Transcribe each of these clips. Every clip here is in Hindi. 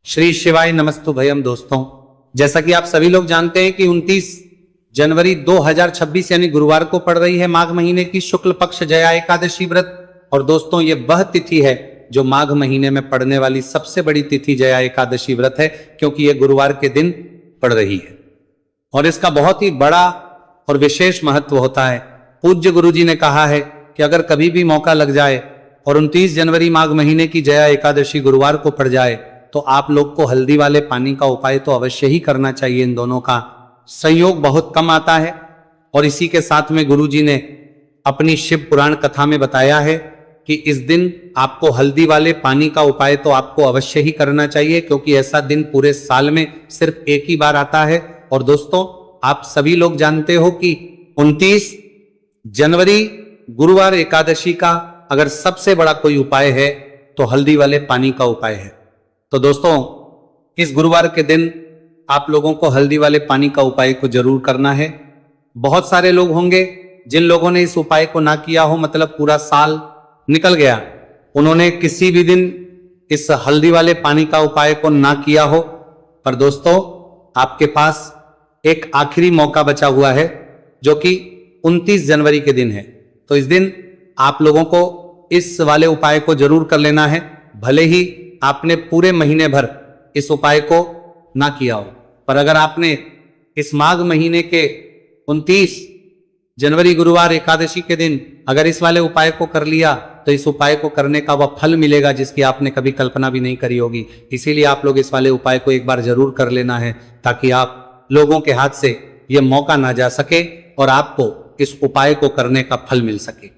श्री शिवाय नमस्तु भयम। दोस्तों, जैसा कि आप सभी लोग जानते हैं कि 29 जनवरी 2026 यानी गुरुवार को पड़ रही है माघ महीने की शुक्ल पक्ष जया एकादशी व्रत। और दोस्तों, ये वह तिथि है जो माघ महीने में पड़ने वाली सबसे बड़ी तिथि जया एकादशी व्रत है, क्योंकि ये गुरुवार के दिन पड़ रही है और इसका बहुत ही बड़ा और विशेष महत्व होता है। पूज्य गुरु जी ने कहा है कि अगर कभी भी मौका लग जाए और 29 जनवरी माघ महीने की जया एकादशी गुरुवार को पड़ जाए तो आप लोग को हल्दी वाले पानी का उपाय तो अवश्य ही करना चाहिए। इन दोनों का संयोग बहुत कम आता है और इसी के साथ में गुरु जी ने अपनी शिव पुराण कथा में बताया है कि इस दिन आपको हल्दी वाले पानी का उपाय तो आपको अवश्य ही करना चाहिए, क्योंकि ऐसा दिन पूरे साल में सिर्फ एक ही बार आता है। और दोस्तों, आप सभी लोग जानते हो कि 29 जनवरी गुरुवार एकादशी का अगर सबसे बड़ा कोई उपाय है तो हल्दी वाले पानी का उपाय है। तो दोस्तों, इस गुरुवार के दिन आप लोगों को हल्दी वाले पानी का उपाय को जरूर करना है। बहुत सारे लोग होंगे जिन लोगों ने इस उपाय को ना किया हो, मतलब पूरा साल निकल गया, उन्होंने किसी भी दिन इस हल्दी वाले पानी का उपाय को ना किया हो। पर दोस्तों, आपके पास एक आखिरी मौका बचा हुआ है जो कि 29 जनवरी के दिन है। तो इस दिन आप लोगों को इस वाले उपाय को जरूर कर लेना है, भले ही आपने पूरे महीने भर इस उपाय को ना किया हो। पर अगर आपने इस माघ महीने के 29 जनवरी गुरुवार एकादशी के दिन अगर इस वाले उपाय को कर लिया तो इस उपाय को करने का वह फल मिलेगा जिसकी आपने कभी कल्पना भी नहीं करी होगी। इसीलिए आप लोग इस वाले उपाय को एक बार जरूर कर लेना है, ताकि आप लोगों के हाथ से यह मौका ना जा सके और आपको इस उपाय को करने का फल मिल सके।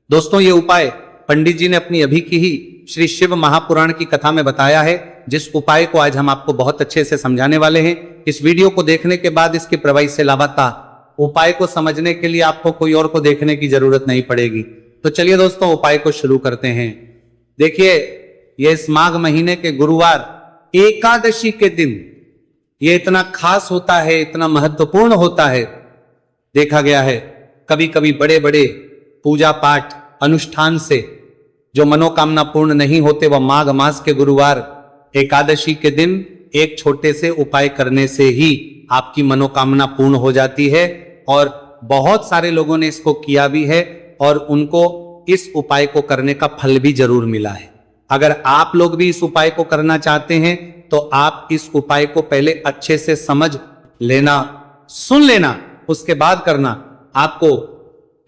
दोस्तों, ये उपाय पंडित जी ने अपनी अभी की ही श्री शिव महापुराण की कथा में बताया है, जिस उपाय को आज हम आपको बहुत अच्छे से समझाने वाले हैं। इस वीडियो को देखने के बाद इसकी प्रभावी से लाभाता उपाय को समझने के लिए आपको कोई और को देखने की जरूरत नहीं पड़ेगी। तो चलिए दोस्तों, उपाय को शुरू करते हैं। देखिए, ये इस माघ महीने के गुरुवार एकादशी के दिन ये इतना खास होता है, इतना महत्वपूर्ण होता है। देखा गया है कभी कभी बड़े बड़े पूजा पाठ अनुष्ठान से जो मनोकामना पूर्ण नहीं होते, वह माघ मास के गुरुवार एकादशी के दिन एक छोटे से उपाय करने से ही आपकी मनोकामना पूर्ण हो जाती है। और बहुत सारे लोगों ने इसको किया भी है और उनको इस उपाय को करने का फल भी जरूर मिला है। अगर आप लोग भी इस उपाय को करना चाहते हैं तो आप इस उपाय को पहले अच्छे से समझ लेना, सुन लेना, उसके बाद करना। आपको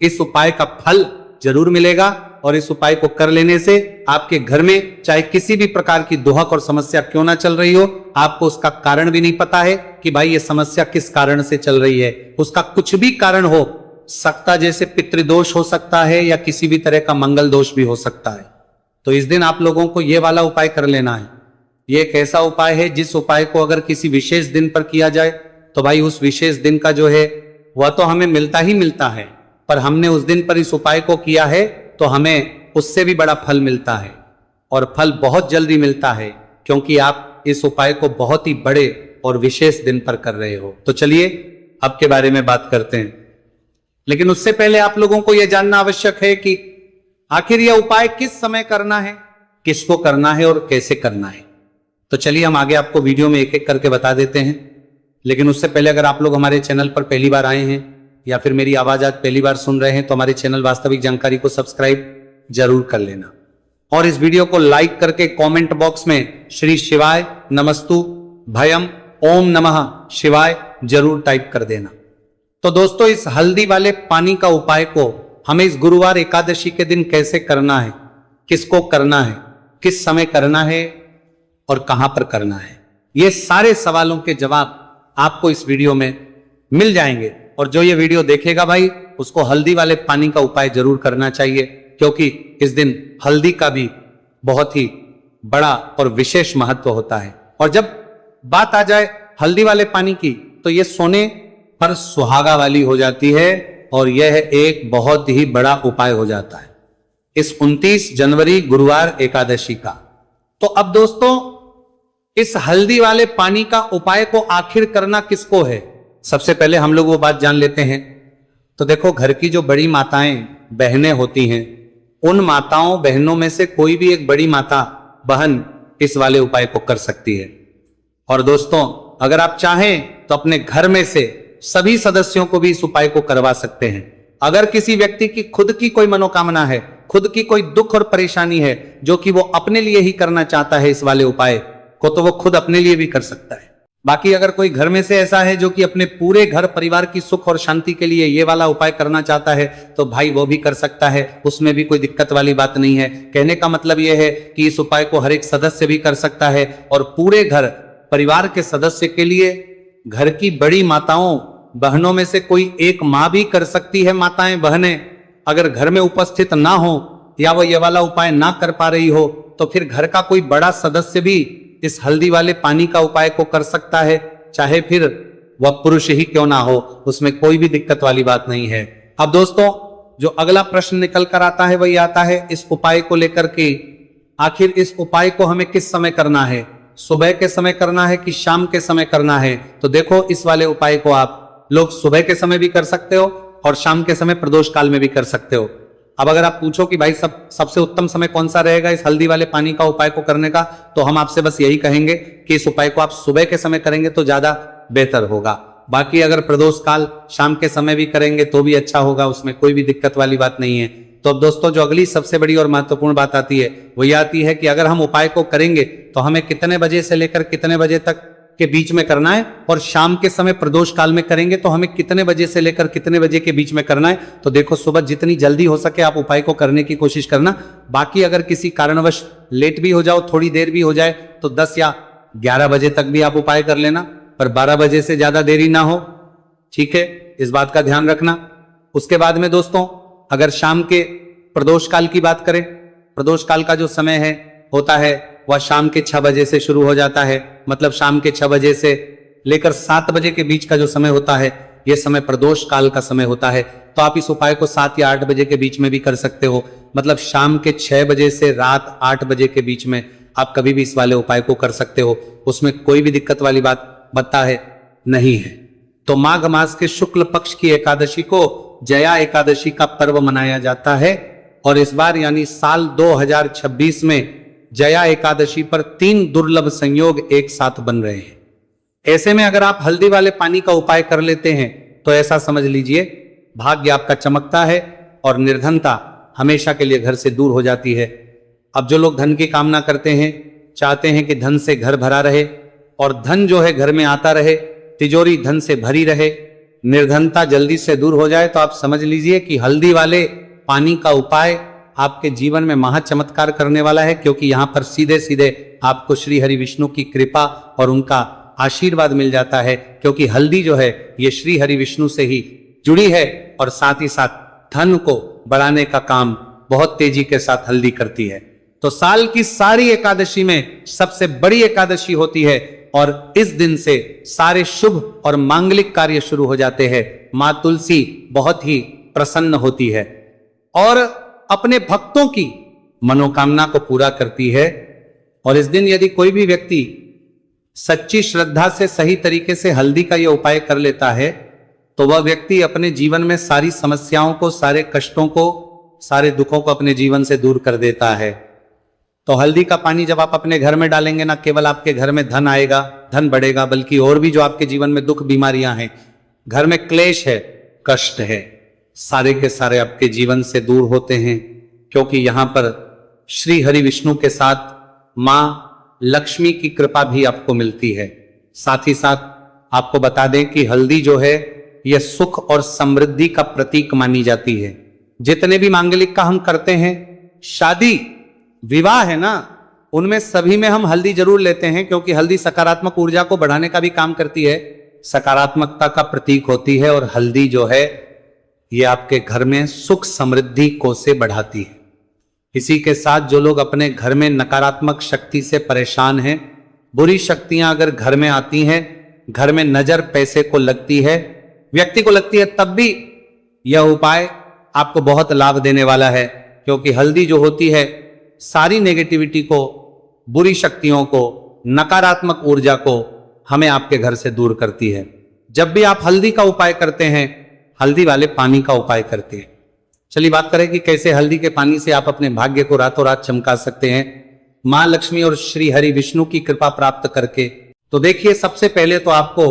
इस उपाय का फल जरूर मिलेगा और इस उपाय को कर लेने से आपके घर में चाहे किसी भी प्रकार की दुहक और समस्या क्यों ना चल रही हो, आपको उसका कारण भी नहीं पता है कि भाई ये समस्या किस कारण से चल रही है। उसका कुछ भी कारण हो सकता, जैसे पितृदोष हो सकता है या किसी भी तरह का मंगल दोष भी हो सकता है। तो इस दिन आप लोगों को ये वाला उपाय कर लेना है। ये एक ऐसा उपाय है जिस उपाय को अगर किसी विशेष दिन पर किया जाए तो भाई उस विशेष दिन का जो है वह तो हमें मिलता ही मिलता है, पर हमने उस दिन पर इस उपाय को किया है तो हमें उससे भी बड़ा फल मिलता है और फल बहुत जल्दी मिलता है, क्योंकि आप इस उपाय को बहुत ही बड़े और विशेष दिन पर कर रहे हो। तो चलिए अब के बारे में बात करते हैं, लेकिन उससे पहले आप लोगों को यह जानना आवश्यक है कि आखिर यह उपाय किस समय करना है, किसको करना है और कैसे करना है। तो चलिए हम आगे आपको वीडियो में एक एक करके बता देते हैं। लेकिन उससे पहले अगर आप लोग हमारे चैनल पर पहली बार आए हैं या फिर मेरी आवाज आज पहली बार सुन रहे हैं तो हमारे चैनल वास्तविक जानकारी को सब्सक्राइब जरूर कर लेना और इस वीडियो को लाइक करके कमेंट बॉक्स में श्री शिवाय नमस्तु भयम ओम नमः शिवाय जरूर टाइप कर देना। तो दोस्तों, इस हल्दी वाले पानी का उपाय को हमें इस गुरुवार एकादशी के दिन कैसे करना है, किसको करना है, किस समय करना है और कहां पर करना है, ये सारे सवालों के जवाब आपको इस वीडियो में मिल जाएंगे। और जो ये वीडियो देखेगा भाई, उसको हल्दी वाले पानी का उपाय जरूर करना चाहिए, क्योंकि इस दिन हल्दी का भी बहुत ही बड़ा और विशेष महत्व होता है। और जब बात आ जाए हल्दी वाले पानी की तो ये सोने पर सुहागा वाली हो जाती है और यह एक बहुत ही बड़ा उपाय हो जाता है इस 29 जनवरी गुरुवार एकादशी का। तो अब दोस्तों, इस हल्दी वाले पानी का उपाय को आखिर करना किसको है, सबसे पहले हम लोग वो बात जान लेते हैं। तो देखो, घर की जो बड़ी माताएं बहनें होती हैं, उन माताओं बहनों में से कोई भी एक बड़ी माता बहन इस वाले उपाय को कर सकती है। और दोस्तों, अगर आप चाहें तो अपने घर में से सभी सदस्यों को भी इस उपाय को करवा सकते हैं। अगर किसी व्यक्ति की खुद की कोई मनोकामना है, खुद की कोई दुख और परेशानी है जो कि वो अपने लिए ही करना चाहता है इस वाले उपाय को, तो वो खुद अपने लिए भी कर सकता है। बाकी अगर कोई घर में से ऐसा है जो कि अपने पूरे घर परिवार की सुख और शांति के लिए ये वाला उपाय करना चाहता है, तो भाई वो भी कर सकता है, उसमें भी कोई दिक्कत वाली बात नहीं है। कहने का मतलब ये है कि इस उपाय को हर एक सदस्य भी कर सकता है और पूरे घर परिवार के सदस्य के लिए घर की बड़ी माताओं बहनों में से कोई एक माँ भी कर सकती है। माताएं बहनें अगर घर में उपस्थित ना हो या वो ये वाला उपाय ना कर पा रही हो, तो फिर घर का कोई बड़ा सदस्य भी इस हल्दी वाले पानी का उपाय को कर सकता है, चाहे फिर वह पुरुष ही क्यों ना हो, उसमें कोई भी दिक्कत वाली बात नहीं है। अब दोस्तों, जो अगला प्रश्न निकल कर आता है वही आता है इस उपाय को लेकर के, आखिर इस उपाय को हमें किस समय करना है, सुबह के समय करना है कि शाम के समय करना है। तो देखो, इस वाले उपाय को आप लोग सुबह के समय भी कर सकते हो और शाम के समय प्रदोष काल में भी कर सकते हो। अब अगर आप पूछो कि भाई सबसे उत्तम समय कौन सा रहेगा इस हल्दी वाले पानी का उपाय को करने का, तो हम आपसे बस यही कहेंगे कि इस उपाय को आप सुबह के समय करेंगे तो ज्यादा बेहतर होगा। बाकी अगर प्रदोष काल शाम के समय भी करेंगे तो भी अच्छा होगा, उसमें कोई भी दिक्कत वाली बात नहीं है। तो अब दोस्तों, जो अगली सबसे बड़ी और महत्वपूर्ण बात आती है वो ये आती है कि अगर हम उपाय को करेंगे तो हमें कितने बजे से लेकर कितने बजे तक के बीच में करना है, और शाम के समय प्रदोष काल में करेंगे तो हमें कितने बजे से लेकर कितने बजे के बीच में करना है। तो देखो, सुबह जितनी जल्दी हो सके आप उपाय को करने की कोशिश करना। बाकी अगर किसी कारणवश लेट भी हो जाओ, थोड़ी देर भी हो जाए, तो 10 या 11 बजे तक भी आप उपाय कर लेना, पर 12 बजे से ज्यादा देरी ना हो, ठीक है, इस बात का ध्यान रखना। उसके बाद में दोस्तों, अगर शाम के प्रदोष काल की बात करें, प्रदोष काल का जो समय है होता है वह शाम के 6 बजे से शुरू हो जाता है। मतलब शाम के 6 बजे से लेकर 7 बजे के बीच का जो समय होता है, यह समय प्रदोष काल का समय होता है। तो आप इस उपाय को 7 या 8 बजे के बीच में भी कर सकते हो। मतलब शाम के 6 बजे से रात 8 बजे के बीच में आप कभी भी इस वाले उपाय को कर सकते हो, उसमें कोई भी दिक्कत वाली बात बनता है नहीं है। तो माघ मास के शुक्ल पक्ष की एकादशी को जया एकादशी का पर्व मनाया जाता है, और इस बार यानी साल 2026 में जया एकादशी पर 3 दुर्लभ संयोग एक साथ बन रहे हैं। ऐसे में अगर आप हल्दी वाले पानी का उपाय कर लेते हैं तो ऐसा समझ लीजिए भाग्य आपका चमकता है और निर्धनता हमेशा के लिए घर से दूर हो जाती है। अब जो लोग धन की कामना करते हैं, चाहते हैं कि धन से घर भरा रहे और धन जो है घर में आता रहे, तिजोरी धन से भरी रहे, निर्धनता जल्दी से दूर हो जाए, तो आप समझ लीजिए कि हल्दी वाले पानी का उपाय आपके जीवन में महा चमत्कार करने वाला है। क्योंकि यहां पर सीधे सीधे आपको श्री हरि विष्णु की कृपा और उनका आशीर्वाद मिल जाता है, क्योंकि हल्दी जो है ये श्री हरि विष्णु से ही जुड़ी है और साथ ही साथ धन को बढ़ाने का काम बहुत तेजी के साथ हल्दी करती है। तो साल की सारी एकादशी में सबसे बड़ी एकादशी होती है और इस दिन से सारे शुभ और मांगलिक कार्य शुरू हो जाते हैं। मां तुलसी बहुत ही प्रसन्न होती है और अपने भक्तों की मनोकामना को पूरा करती है। और इस दिन यदि कोई भी व्यक्ति सच्ची श्रद्धा से सही तरीके से हल्दी का यह उपाय कर लेता है, तो वह व्यक्ति अपने जीवन में सारी समस्याओं को, सारे कष्टों को, सारे दुखों को अपने जीवन से दूर कर देता है। तो हल्दी का पानी जब आप अपने घर में डालेंगे, ना केवल आपके घर में धन आएगा, धन बढ़ेगा, बल्कि और भी जो आपके जीवन में दुख बीमारियां हैं, घर में क्लेश है, कष्ट है, सारे के सारे आपके जीवन से दूर होते हैं। क्योंकि यहां पर श्री हरि विष्णु के साथ मां लक्ष्मी की कृपा भी आपको मिलती है। साथ ही साथ आपको बता दें कि हल्दी जो है यह सुख और समृद्धि का प्रतीक मानी जाती है। जितने भी मांगलिक का हम करते हैं, शादी विवाह है ना, उनमें सभी में हम हल्दी जरूर लेते हैं, क्योंकि हल्दी सकारात्मक ऊर्जा को बढ़ाने का भी काम करती है, सकारात्मकता का प्रतीक होती है। और हल्दी जो है ये आपके घर में सुख समृद्धि को से बढ़ाती है। इसी के साथ जो लोग अपने घर में नकारात्मक शक्ति से परेशान हैं, बुरी शक्तियां अगर घर में आती हैं, घर में नजर पैसे को लगती है, व्यक्ति को लगती है, तब भी यह उपाय आपको बहुत लाभ देने वाला है। क्योंकि हल्दी जो होती है सारी नेगेटिविटी को, बुरी शक्तियों को, नकारात्मक ऊर्जा को हमें आपके घर से दूर करती है। जब भी आप हल्दी का उपाय करते हैं, हल्दी वाले पानी का उपाय करते हैं। चलिए बात करें कि कैसे हल्दी के पानी से आप अपने भाग्य को रातों रात चमका सकते हैं। मां लक्ष्मी और श्री हरि विष्णु की कृपा प्राप्त करके तो देखिए, सबसे पहले तो आपको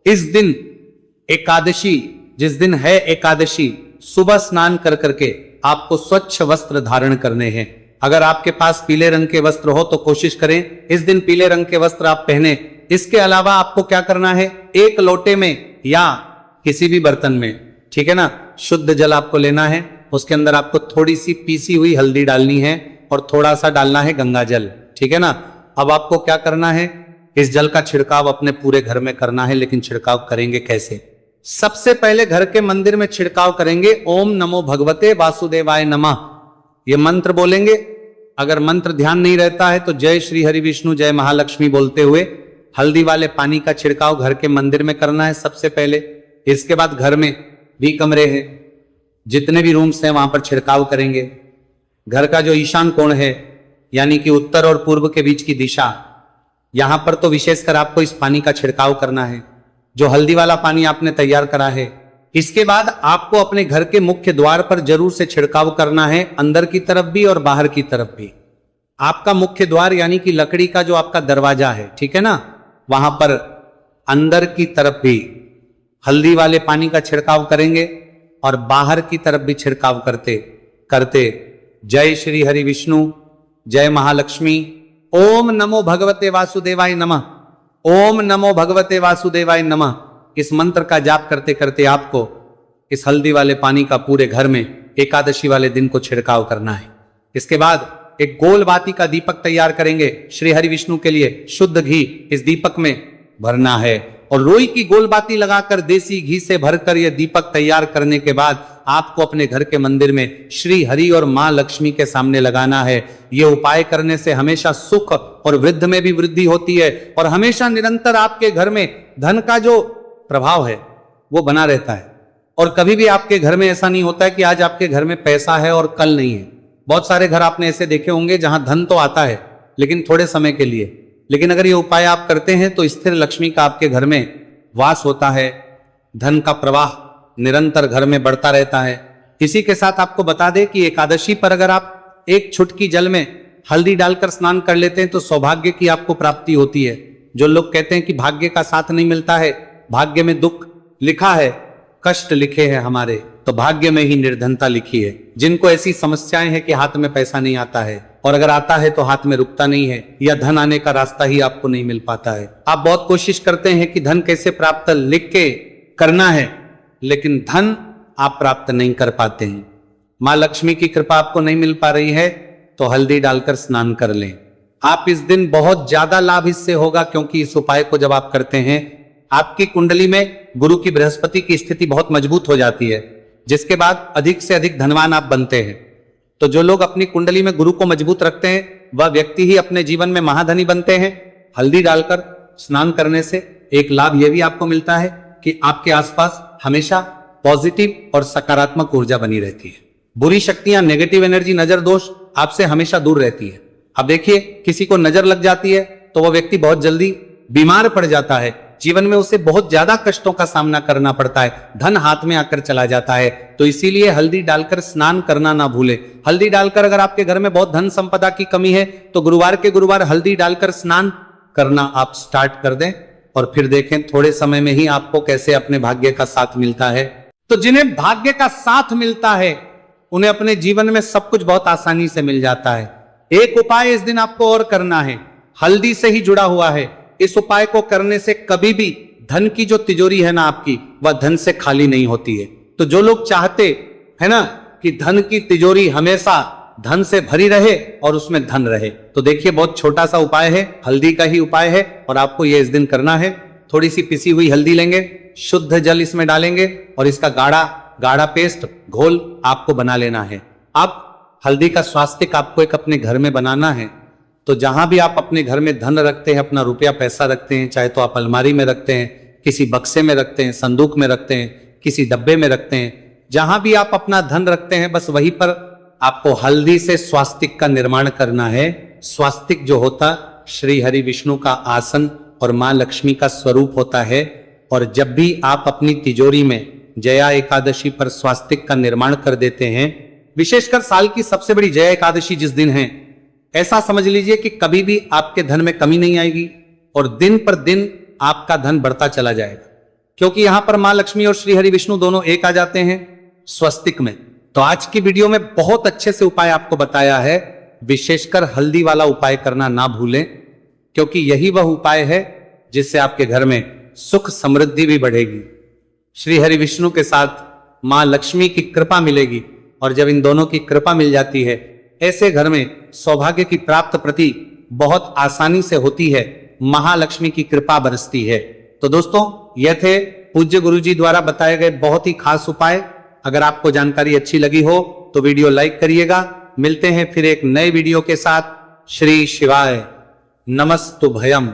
इस दिन एकादशी, जिस दिन है एकादशी, सुबह स्नान कर करके आपको स्वच्छ वस्त्र धारण करने हैं। अगर आपके पास पीले रंग के वस्त्र हो तो कोशिश करें इस दिन पीले रंग के वस्त्र आप पहने। इसके अलावा आपको क्या करना है, एक लोटे में या किसी भी बर्तन में, ठीक है ना, शुद्ध जल आपको लेना है। उसके अंदर आपको थोड़ी सी पीसी हुई हल्दी डालनी है और थोड़ा सा डालना है गंगा जल, ठीक है ना। अब आपको क्या करना है, इस जल का छिड़काव अपने पूरे घर में करना है। लेकिन छिड़काव करेंगे कैसे? सबसे पहले घर के मंदिर में छिड़काव करेंगे। ओम नमो भगवते वासुदेवाय नमः, ये मंत्र बोलेंगे। अगर मंत्र ध्यान नहीं रहता है तो जय श्री हरि विष्णु जय महालक्ष्मी बोलते हुए हल्दी वाले पानी का छिड़काव घर के मंदिर में करना है सबसे पहले। इसके बाद घर में भी कमरे हैं, जितने भी रूम्स हैं वहां पर छिड़काव करेंगे। घर का जो ईशान कोण है, यानी कि उत्तर और पूर्व के बीच की दिशा, यहां पर तो विशेषकर आपको इस पानी का छिड़काव करना है, जो हल्दी वाला पानी आपने तैयार करा है। इसके बाद आपको अपने घर के मुख्य द्वार पर जरूर से छिड़काव करना है, अंदर की तरफ भी और बाहर की तरफ भी। आपका मुख्य द्वार यानी कि लकड़ी का जो आपका दरवाजा है, ठीक है ना, वहां पर अंदर की तरफ भी हल्दी वाले पानी का छिड़काव करेंगे और बाहर की तरफ भी छिड़काव करते करते जय श्री हरि विष्णु जय महालक्ष्मी ओम नमो भगवते वासुदेवाय नमः, ओम नमो भगवते वासुदेवाय नमः, इस मंत्र का जाप करते करते आपको इस हल्दी वाले पानी का पूरे घर में एकादशी वाले दिन को छिड़काव करना है। इसके बाद एक गोल बाती का दीपक तैयार करेंगे श्री हरि विष्णु के लिए। शुद्ध घी इस दीपक में भरना है और रोई की गोल बाती लगाकर देसी घी से भरकर यह दीपक तैयार करने के बाद आपको अपने घर के मंदिर में श्री हरि और मां लक्ष्मी के सामने लगाना है। यह उपाय करने से हमेशा सुख और वृद्धि में भी वृद्धि होती है और हमेशा निरंतर आपके घर में धन का जो प्रभाव है वो बना रहता है। और कभी भी आपके घर में ऐसा नहीं होता है कि आज आपके घर में पैसा है और कल नहीं है। बहुत सारे घर आपने ऐसे देखे होंगे जहां धन तो आता है लेकिन थोड़े समय के लिए, लेकिन अगर ये उपाय आप करते हैं तो स्थिर लक्ष्मी का आपके घर में वास होता है, धन का प्रवाह निरंतर घर में बढ़ता रहता है। इसी के साथ आपको बता दें कि एकादशी पर अगर आप एक चुटकी जल में हल्दी डालकर स्नान कर लेते हैं तो सौभाग्य की आपको प्राप्ति होती है। जो लोग कहते हैं कि भाग्य का साथ नहीं मिलता है, भाग्य में दुख लिखा है, कष्ट लिखे हैं हमारे, तो भाग्य में ही निर्धनता लिखी है। जिनको ऐसी समस्याएं हैं कि हाथ में पैसा नहीं आता है और अगर आता है तो हाथ में रुकता नहीं है या धन आने का रास्ता ही आपको नहीं मिल पाता है। आप बहुत कोशिश करते हैं कि धन कैसे प्राप्त लिख के करना है, लेकिन धन आप प्राप्त नहीं कर पाते हैं। मां लक्ष्मी की कृपा आपको नहीं मिल पा रही है तो हल्दी डालकर स्नान कर लें। आप इस दिन बहुत ज्यादा लाभ इससे होगा, क्योंकि इस उपाय को जब आप करते हैं आपकी कुंडली में गुरु की बृहस्पति की स्थिति बहुत मजबूत हो जाती है, जिसके बाद अधिक से अधिक धनवान आप बनते हैं। तो जो लोग अपनी कुंडली में गुरु को मजबूत रखते हैं वह व्यक्ति ही अपने जीवन में महाधनी बनते हैं। हल्दी डालकर स्नान करने से एक लाभ यह भी आपको मिलता है कि आपके आसपास हमेशा पॉजिटिव और सकारात्मक ऊर्जा बनी रहती है। बुरी शक्तियां, नेगेटिव एनर्जी, नजर दोष आपसे हमेशा दूर रहती है। अब देखिए, किसी को नजर लग जाती है तो वह व्यक्ति बहुत जल्दी बीमार पड़ जाता है, जीवन में उसे बहुत ज्यादा कष्टों का सामना करना पड़ता है, धन हाथ में आकर चला जाता है। तो इसीलिए हल्दी डालकर स्नान करना ना भूले। हल्दी डालकर अगर आपके घर में बहुत धन संपदा की कमी है तो गुरुवार के गुरुवार हल्दी डालकर स्नान करना आप स्टार्ट कर दें और फिर देखें थोड़े समय में ही आपको कैसे अपने भाग्य का साथ मिलता है। तो जिन्हें भाग्य का साथ मिलता है उन्हें अपने जीवन में सब कुछ बहुत आसानी से मिल जाता है। एक उपाय इस दिन आपको और करना है, हल्दी से ही जुड़ा हुआ है। इस उपाय को करने से कभी भी धन की जो तिजोरी है ना आपकी, वह धन से खाली नहीं होती है। तो जो लोग चाहते है ना कि धन की तिजोरी हमेशा धन से भरी रहे और उसमें धन रहे, तो देखिए बहुत छोटा सा उपाय है, हल्दी का ही उपाय है और आपको यह इस दिन करना है। थोड़ी सी पिसी हुई हल्दी लेंगे, शुद्ध जल इसमें डालेंगे और इसका गाढ़ा गाढ़ा पेस्ट घोल आपको बना लेना है। अब हल्दी का स्वास्तिक आपको एक अपने घर में बनाना है। तो जहां भी आप अपने घर में धन रखते हैं, अपना रुपया पैसा रखते हैं, चाहे तो आप अलमारी में रखते हैं, किसी बक्से में रखते हैं, संदूक में रखते हैं, किसी डब्बे में रखते हैं, जहां भी आप अपना धन रखते हैं बस वहीं पर आपको हल्दी से स्वास्तिक का निर्माण करना है। स्वास्तिक जो होता श्री हरि विष्णु का आसन और मां लक्ष्मी का स्वरूप होता है। और जब भी आप अपनी तिजोरी में जया एकादशी पर स्वास्तिक का निर्माण कर देते हैं, विशेषकर साल की सबसे बड़ी जया एकादशी जिस दिन है, ऐसा समझ लीजिए कि कभी भी आपके धन में कमी नहीं आएगी और दिन पर दिन आपका धन बढ़ता चला जाएगा, क्योंकि यहां पर मां लक्ष्मी और श्री हरि विष्णु दोनों एक आ जाते हैं स्वस्तिक में। तो आज की वीडियो में बहुत अच्छे से उपाय आपको बताया है, विशेषकर हल्दी वाला उपाय करना ना भूलें, क्योंकि यही वह उपाय है जिससे आपके घर में सुख समृद्धि भी बढ़ेगी, श्री हरि विष्णु के साथ मां लक्ष्मी की कृपा मिलेगी, और जब इन दोनों की कृपा मिल जाती है ऐसे घर में सौभाग्य की प्राप्त प्रति बहुत आसानी से होती है, महालक्ष्मी की कृपा बरसती है। तो दोस्तों, यह थे पूज्य गुरुजी द्वारा बताए गए बहुत ही खास उपाय। अगर आपको जानकारी अच्छी लगी हो तो वीडियो लाइक करिएगा। मिलते हैं फिर एक नए वीडियो के साथ। श्री शिवाय नमस्तुभयम्।